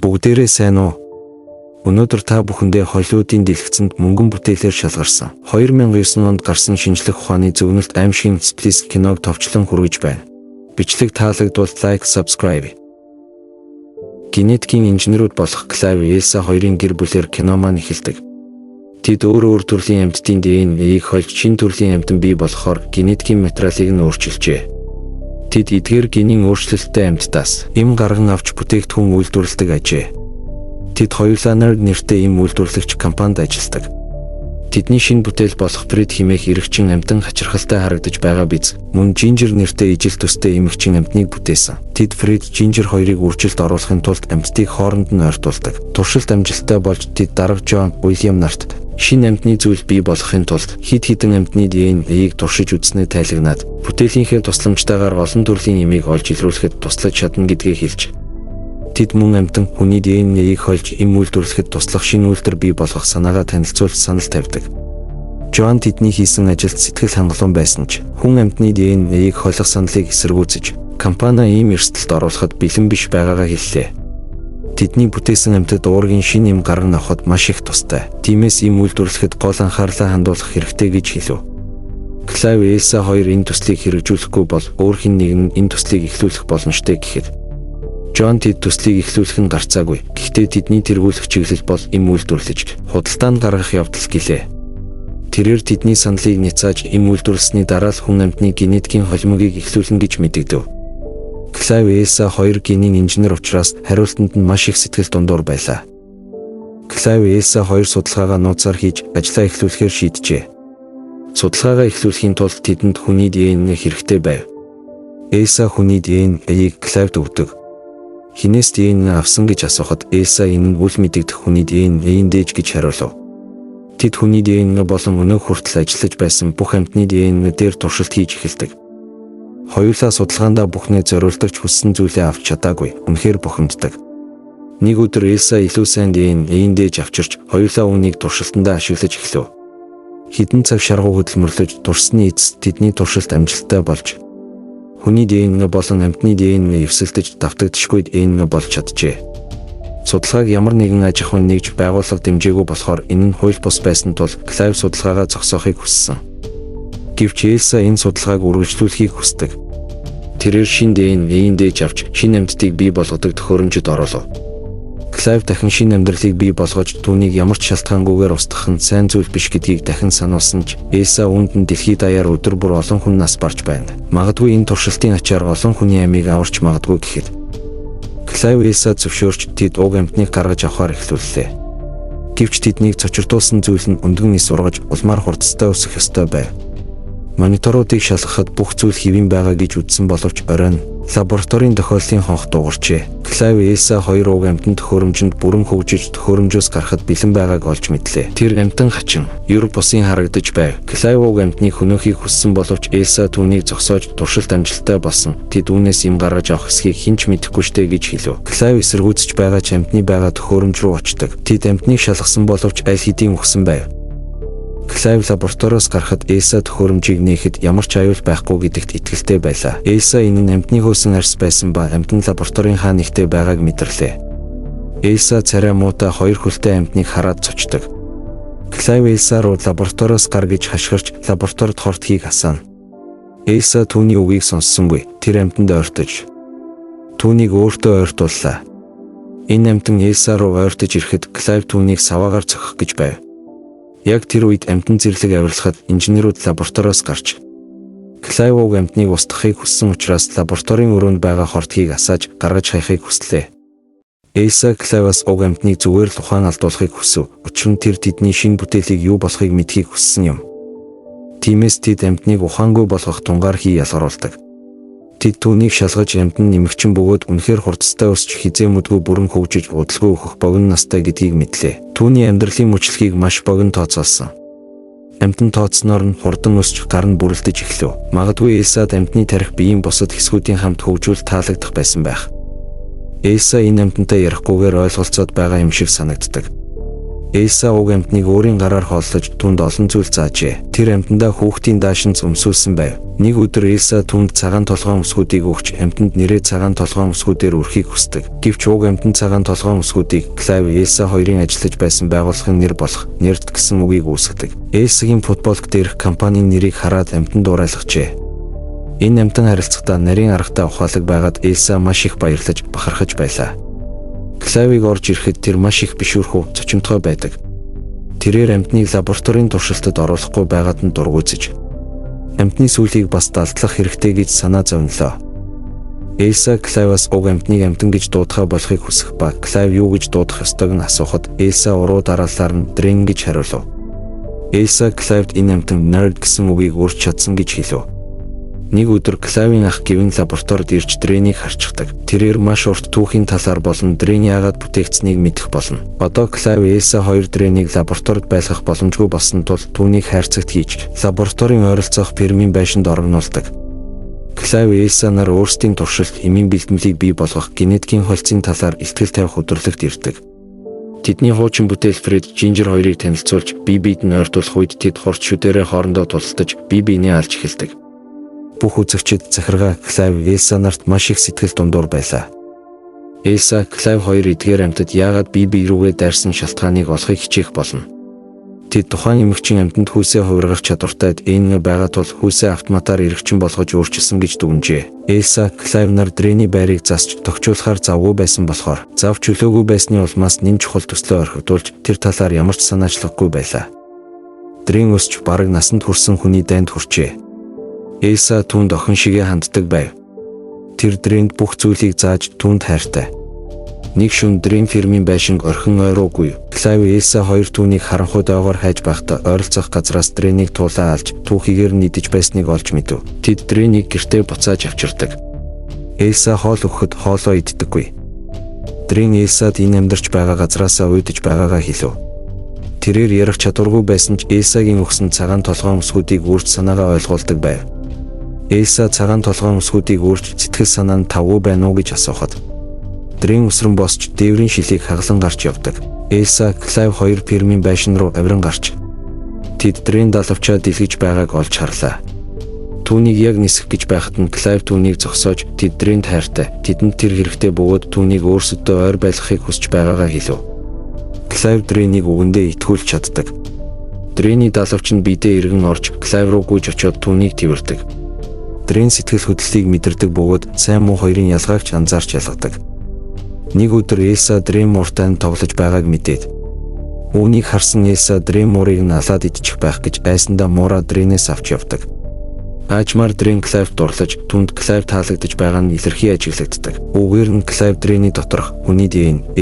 Бүгдээрээ сайн уу? Өнөөдөр та бүхэндээ Холливуудын дэлгэцэнд мөнгөн бүтээлээр шалгарсан 2009 онд гарсан шинжлэх ухааны зөвнөлт аимшигын Split киног товчлон хүргэж байна. Бичлэг таалагдвал лайк, subscribe. Генетикийн инженерүүд болох Клайв Элса хоёрын гэр бүлээр кино маань эхэлдэг. Тэд өөр төрлийн амьтдын ДНХ-ийг хольж шинэ төрлийн амьтан бий болохоор генетикийн материалыг нь өөрчилжээ. Тэд эдгээр генийн өөрчлөлттэй амьтдаас эм гарган авч бүтээгдэхүүн үйлдвэрлэдэг ажээ. Тэд хоёулаа Nerd нэртэй эм үйлдвэрлэгч компанид ажилладаг. Тэдний шинэ бүтээл болох Fred хэмээх эрэгчин амьтан хачирхалтай харагдаж байгаа биз. Мөн Ginger нэртэй ижил төстэй эмэгчин амьтныг бүтээсэн. Тэд Fred, Ginger хоёрыг үржилт оруулахын тулд амьтдыг хооронд нь ойртуулдаг. Туршилт амжилттай болж тэд дарга John William нарт шинэ амьтны зүйл бий болгохын тулд хэд хэдэн амьтны ДНХ-ийг туршиж үзснээр тайлагнаад бүтээлийнхээ тусламжтайгаар олон төрлийн эмийг олж илрүүлэхэд туслаж чадна гэдгээ хэлж. Тэд мөн амьтан хүний ДНХ-ийг хольж эм үйлдвэрлэхэд туслах шинэ үйлдвэр бий болгох санаагаа танилцуулж санал тавьдаг. John тэдний хийсэн ажилд сэтгэл хангалуун байсан ч хүн амьтны ДНХ-ийг холих саналыг эсэргүүцэж компани ийм эрсдэлд оруулахад бэлэн биш байгаагаа хэллээ. Тэдний бүтээсэн амьтад уургийн шинэ эм гарган авахд маш их тустай. Тиймээс эм үйлдвэрлэхэд гол анхаарлаа хандуулах хэрэгтэй гэж хэлв. Клайв Элса хоёр энэ төслийг хэрэгжүүлэхгүй бол өөр хэн нэгэн энэ төслийг эхлүүлэх боломжтой гэхэд John тэд төслийг эхлүүлэх нь гарцаагүй. Гэхдээ тэдний тэргүүлэх чиглэл бол эм үйлдвэрлэж худалдаанд гаргах явдал гэлээ. Тэрээр тэдний саналыг няцааж эм үйлдвэрлэсний дараа л хүн амьтны генетикийн холимогийг эхлүүлнэ гэж мэдэгдэв. Клайв Элса хоёр генийн инженер учраас хариултанд нь маш их сэтгэл дундуур байлаа. Клайв Элса хоёр судалгаагаа нууцаар хийж ажлаа эхлүүлэхээр шийджээ. Судалгаагаа эхлүүлэхийн тулд тэдэнд хүний ДНХ хэрэгтэй байв. Элса хүний ДНХ-ийг Клайвд өгдөг. Хинээс ДНХ авсан гэж асуухад Элса энэ нь үл мэдэгдэх хүний ДНХ-ийн дээж гэж хариулав. Тэд хүний ДНХ болон өнөө хүртэл ажиллаж байсан бүх амьтны ДНХ дээр туршилт хийж эхэлдэг. Хоёулаа судалгаандаа бүхнээ зориулдагч хүссэн зүйлээ авч чадаагүй. Үнэхээр бухимддаг. Нэг өдөр Элса илүү сайн ДНХ-ийн дээж авчирч хоёулаа үүнийг туршилтандаа ашиглаж эхлэв. Хэдэн цаг шаргуу хөдөлмөрлөж турсны эцэст тэдний туршилт амжилттай болж хүний ДНХ болон амьтны ДНХ эвсэлдэж давтагдшгүй ДНХ болж чаджээ. Судалгааг ямар нэгэн аж ахуйн нэгж байгууллага дэмжээгүй болохоор энэ нь хууль бус байсан тул Клайв судалгаагаа зогсоохыг хүссэн. Гэвч Элса энэ судалгааг үргэлжлүүлэхийг хүсдэг. Тэрээр шинэ ДНХ-ийн дээж авч шинэ амьтдыг бий болгодог төхөөрөмжөд оруулав. Клайв дахин шинэ амьдралыг бий болгож түүнийг ямар ч шалтгаангүйгээр устгах нь сайн зүйл биш гэдгийг дахин сануулсан ч Элса үүнд нь дэлхийд даяар өдөр бүр олон хүн нас барж байна. Магадгүй энэ туршилтын ачаар олон хүний амийг аварч магадгүй гэхэд Клайв Элса зөвшөөрч тэд уг амьтныг гаргаж авахар эхлүүллээ. Гэвч тэднийг цочирдуулсан зүйл нь өндгөн ис ургаж улмаар хурдтай өсөх ёстой байв. Мониторуудыг шалгахад бүх зүйл хэвэн байгаа гэж үзсэн боловч оройн лабораторийн тохиолдлын хонх дуугарчээ. Клайв Элса хоёр уг амьтан төхөөрөмжөнд бүрэн хөгжиж төхөөрөмжөөс гарахад бэлэн байгааг олж мэдлээ. Тэр амьтан хачин ер бусын харагдаж байв. Клайв уг амьтныг хөнөөхийг хүссэн боловч Элса түүнийг зогсоож туршилт амжилттай болсон. Тэд үүнээс эм гаргаж авах эсхийг хинч мэдэхгүй штэ гэж хэлв. Клайв эсэргүүцэж байгаа ч амьтны байгаа төхөөрөмж рүү очдог. Тэд амьтныг шалгасан боловч аль хэдийн үхсэн байв. Клайв лабораториос гарахад Элса төхөөрөмжийг нээхэд ямар ч аюул байхгүй гэдэгт итгэлтэй байлаа. Элса энэ нь амьтны хөөсөн арьс байсан ба амьтан лабораторийн хаа нэгтээ байгааг мэдэрлээ. Элса царай муутай хоёр хөлтэй амьтныг хараад цочдог. Клайв Элса руу лабораториос гар гэж хашгирч лабораторид хортхийг асаана. Элса түүний үгийг сонссонгүй. Тэр амьтанд ойртож түүнийг өөртөө ойртууллаа. Энэ амьтан Элса руу ойртож ирэхэд Клайв түүнийг саваагаар цохих гэж байв. Яг тэр үед амьтан зэрлэг авирлахад инженерүүд лабораториос гарч Клайв уг амьтныг устгахыг хүссэн учраас лабораторийн өрөөнд байгаа хортгийг асааж гаргаж хайхыг хүслээ. Элса Клайваас уг амьтныг зүгээр л ухаан алдуулахыг хүсв. Учир нь тэр тэдний шинэ бүтээлийг юу болохыг мэдхийг хүссэн юм. Тиймээс тэд амьтныг ухаангүй болгох тунгаар хий ялгаруулдаг. Тэд түүнийг шалгаж амьтан нэмэгчин бөгөөд үнэхээр хурдтай өсч хизээмүдгүй бүрэн хөгжиж удалгүй өөхөх богино настай гэдгийг мэдлээ. Түүний амьдралын мөчлөгийг маш богино тооцоолсон. Амьтан тооцсноор нь хурдан өсч гар нь бүрэлдэж эхлэв. Магадгүй Элсад амьтны тарих биеийн бусад хэсгүүдийн хамт хөгжүүл таалагдах байсан байх. Элса энэ амьтантай ярихгүйгээр ойлголцоод байгаа юм шиг санагддаг. Элса уг амьтныг өөрийн гараар хооллож түүнд олон зүйл заажээ. Тэр амьтандаа хүүхдийн даашинз өмсүүлсэн байв. Нэг өдөр Элса түүнд цагаан толгойн өсгүүдийг өгч амьтанд нэрээ цагаан толгойн өсгүүдээр үрхийг хүсдэг. Гэвч уг амьтан цагаан толгойн өсгүүдийг Клайв Элса хоёрын ажиллаж байсан байгууллагын нэр болох Nerd гэсэн үгийг үүсгэдэг. Элсагийн футболк дээрх компанийн нэрийг хараад амьтанд уриалгажээ. Энэ амьтан харилцахдаа нарийн аргатай ухаалаг байгаад Элса маш их баярлаж бахархаж байлаа. Клайвыг орж ирэхэд тэр маш их бишүүрхүү цочомтгой байдаг. Тэрээр амьтныг лабораторийн туршилтад оруулахгүй байгаад нь дургуутсаж амьтны сүлийг бас далдлах хэрэгтэй гэж санаа зовнилоо. Элса Клайваас уг амьтныг амьтан гэж дуудахаа болохыг хүсэх ба Клайв юу гэж дуудах ёстойг нь асуухад Элса уруу дараалалаар нь Дрин гэж хариулав. Элса Клайвд энэ амьтан Nerd гэсэн үгийг өөрч чадсан гэж хэлв. Нэг өдөр Клайвын ах Гевин лабораторид ирж Дрэнийг харчихдаг. Тэрээр маш урт түүхийн талаар болон Дрэн яагаад бүтээгдсэнийг мэдэх болно. Одоо Клайв Элса хоёр Дрэнийг лабораторид байлгах боломжгүй болсон тул түүнийг хайрцагт хийж лабораторийн ойролцоох фермийн байшинд орогнуулдаг. Клайв Элса нар өөрсдийн туршилт эмийн бэлтгэлийг бий болгох генетикийн холцын талаар ихтгэл тавих өдрөлгт ирдэг. Тэдний хуучин бүтээл Фред Жинжер хоёрыг танилцуулж бие биед нь ойртуулах үед тэд хурц шүдэрээ хоорондоо тулалдаж бие биенээ алж эхэлдэг. Бүх үзэгчид захиргаа Клайв Элса нарт маш их сэтгэл дундуур байлаа. Элса Клайв хоёр эдгээр амьтад яагаад бие бие рүүгээ дайрсан шалтгааныг олохыг хичээх болно. Тэд тухайн эмэгчин амьтанд хүйсээ хувиргах чадвартай ДНК байгаа тул хүйсээ автоматар эргэвчин болгож өөрчилсөн гэж дүгнжээ. Элса Клайв нар Дрэний байрыг засч тогтчуулахаар завгүй байсан болохоор зав чөлөөгүй байсны улмаас нэн чухал төслөө орхигдуулж тэр талаар ямар ч санаачлаггүй байлаа. Дрэн өсч бараг насанд хүрсэн хүний дайнд хүрчээ. Элса түүнд охин шигээ ханддаг байв. Тэр Дрэнд бүх зүйлийг зааж түүнд хайртай. Нэг шөнө Дрэн фермийн байшинг орхин ойроогүй. Клайв Элса хоёр түүнийг харанхуй доогоор хайж байхдаа ойролцох газраас Дрэнийг туулаа алж түүхийгээр нь идэж байсныг олж мэдэв. Тэд Дрэнийг гэртээ буцааж авчирдаг. Элса хоол өгөхөд хоолоо иддэггүй. Дрэн Элсад энэ амьдарч байгаа газраасаа уйдаж байгаагаа хэлв. Тэрээр ярих чадваргүй байсан ч Элсагийн өгсөн цагаан толгойн өсгүүдийг өөрч санаагаа ойлгуулдаг байв. Элса цагаан толгойн өсгүүдийг өөрч сэтгэл санаа нь тавгүй байна уу гэж асуухад Дрэн өсрөн босч дээврийн шилийг хаглан гарч явдаг. Элса Клайв хоёр фермийн байшин руу авиран гарч тэд Дрэн далавчаа дэлгэж байгааг олж харлаа. Түүнийг яг нисэх гэж байхад нь Клайв түүнийг зогсоож тэд Дрэнд хайртай. Тэдэнд тэр хэрэгтэй бөгөөд түүнийг өөрсөдөө ойр байлгахыг хүсэж байгаагаа хэлв. Клайв Дрэнийг үгэндээ итгүүлж чаддаг. Дрэний далавч нь биедээ эргэн орж Клайв руу гүйж очиод түүнийг тэрвэрдэг. Дрэн сэтгэл хөдлөлийг мэдэрдэг бөгөөд сайн муу хоёрын ялгааг ч анзаарч ялгадаг. Нэг өдөр Элса Дрэн мууртай нь тоглож байгааг мэдээд үүнийг харсан Элса Дрэн муурыг нь алаад идчих байх гэж айсандаа муураа Дрэнээс авч явдаг. Аажмаар Дрэн Клайвд дурлаж түнд Клайв таалагдж байгаа нь илэрхий ажиглагддаг. Үгээр нь Клайв Дрэний доторх хүний ДНК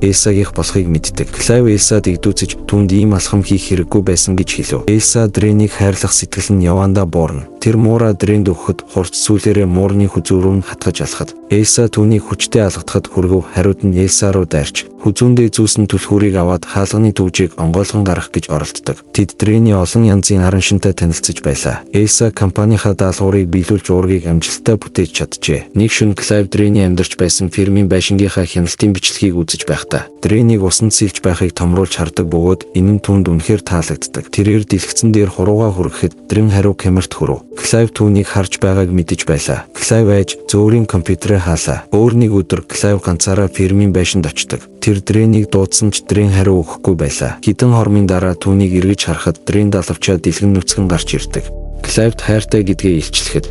Элсагийнх болохыг мэддэг. Клайв Элсад игдүүцэж түнд ийм алхам хийх хэрэггүй байсан гэж хэлв. Элса Дрэнийг хайрлах сэтгэл нь явандаа буурна. Тэр муураа Дрэнд өгөхөд хурц сүүлээрээ муурны хүзүү рүү хатгаж алхахад Элса түүнийг хүчтэй алгадахад хүргэв. Хариуд нь Элса руу дайрч хүзүүндээ зүүсэн түлхүүрийг аваад хаалганы түвжийг онгойлгон гаргах гэж оролддог. Тэд Дрэний олон янзын аран шинтэй танилцж байлаа. Элса компанийнхаа даалгаврыг биелүүлж уургийг амжилттай бүтээж чаджээ. Нэг шөнө Клайв Дрэний амьдарч байсан фермийн байшингийнхаа хяналтын бичлэгийг үзэж байхдаа Дрэнийг усанд сэлж байхыг томруулж хардаг бөгөөд энэ нь түүнд үнэхээр таалагддаг. Тэрээр дэлгэцэн дээр хуруугаа хүргэхэд Дрэн хариу камерт хүрв. Клайв түүнийг харж байгааг мэдэж байлаа. Клайв айж зөөрийн компьютерээ хаалаа. Өөр нэг өдөр Клайв ганцаараа фермийн байшинд очдог. Тэр Дрэнийг дуудсан ч Дрэн хариу өгөхгүй байлаа. Хэдэн хормын дараа түүнийг эргэж харахад Дрэн далавчаа дэлгэн нүцгэн гарч ирдэг. Клайвд хайртай гэдгээ илчлэхэд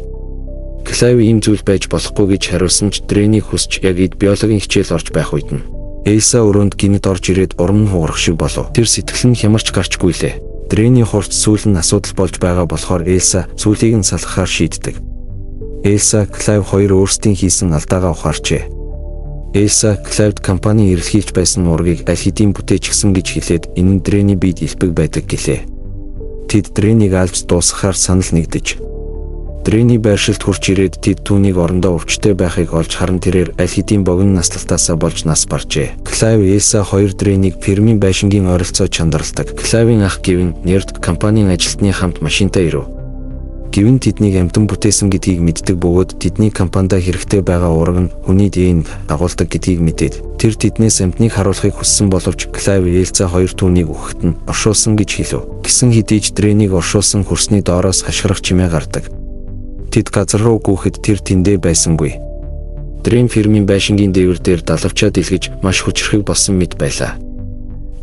Клайв ийм зүйл байж болохгүй гэж хариулсан ч Дрэнийг хүсч яг эд биологийн хичээл орж байх үед нь Элса өрөөнд гинэд орж ирээд урам нь хугарах шиг болов. Тэр сэтгэл нь хямарч гарчгүй лээ. Дрэний хурц сүүл нь асуудал болж байгаа болохоор Элса сүүлийг нь салгахаар шийддэг. Элса Клайв хоёр өөрсдийн хийсэн алдаагаа ухаарчээ. Элса Клайвд компани эрэлхийлж байсан ургийг аль хэдийн бүтээчихсэн гэж хэлээд энэ нь Дрэний биед илбэг байдаг гэлээ. Тэд Дрэнийг алж дуусгахаар санал нэгдэж Дрэний байршилд хурч ирээд тэд түүнийг орондоо өвчтэй байхыг олж харан тэрээр аль хэдийн богино наслалтаасаа болж нас баржээ. Клайв Элса хоёр Дрэнийг фермийн байшингийн ойролцоо чандарладаг. Клайвын ах Гевин Nerd компанийн ажилтны хамт машинтай ирэв. Гэвэн тэднийг амьтан бүтээсэн гэдгийг мэддэг бөгөөд тэдний компанид хэрэгтэй байгаа ураг нь хүний ДНХ дагуулдаг гэдгийг мэдээд тэр тэднээс амьтныг харуулахыг хүссэн боловч Клайв Элса хоёр түүнийг өгөхөд нь оршуулсан гэж хэлв. Гэсэн хэдий ч Дрэнийг оршуулсан хөрсний доороос хашгирах чимээ гардаг. Тэд газар руу гүйхэд тэр тэндээ байсангүй. Дрэн фирмийн байшингийн дээвэр дээр далавчаа дэлгэж маш хүчрхэг болсон мэт байлаа.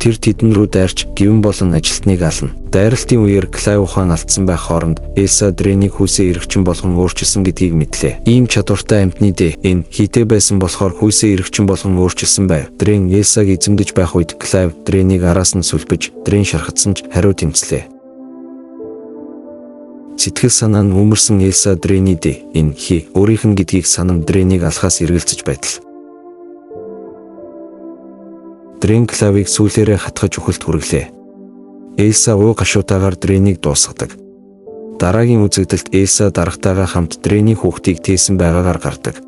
Тэр тэдэн рүү дайрч гівэн болон ажилтныг ална. Дайралтын үеэр Клайв ухаан алдсан байх хооронд Элса Дрэнийг хүйсээ эргчин болгон өөрчилсөн гэдгийг мэдлээ. Ийм чадвартай амьтны ДНХ хийтэй байсан болохоор хүйсээ эргчин болгон өөрчилсөн байв. Дрэн Элсаг эзэмдэж байх үед Клайв Дрэнийг араас нь сүлбэж, Дрэн шархацсан ч хариу тэмцлээ. Сэтгэл санаа нь өмөрсөн Элса Дрэний ДНХ өөрийнх нь гэдгийг санан Дрэнийг алхаас эргэлзэж байтал. Дрэн Клайвыг сүүлээрээ хатгаж үхэлд хүрэглээ. Элса уу гашуутаагаар Дрэнийг дуусгадаг. Дараагийн үзэгдэлд Элса дарагтайгаа хамт Дрэний хүүхдийг тээсэн байгаагаар гардаг.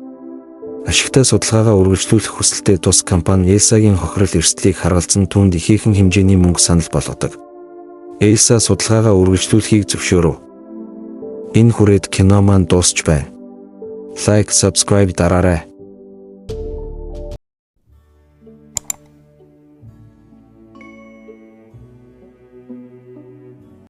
Ашигтай судалгаагаа үргэлжлүүлэх хүсэлтэй тус компани Элсагийн хохирол эрсдлийг харгалзан түүнд ихээхэн хэмжээний мөнгө санал болгодог. Элса судалгаагаа үргэлжлүүлэхийг зөвшөөрөв. Энэ хүрээд кино маань дуусч байна. Лайк, subscribe дараарай.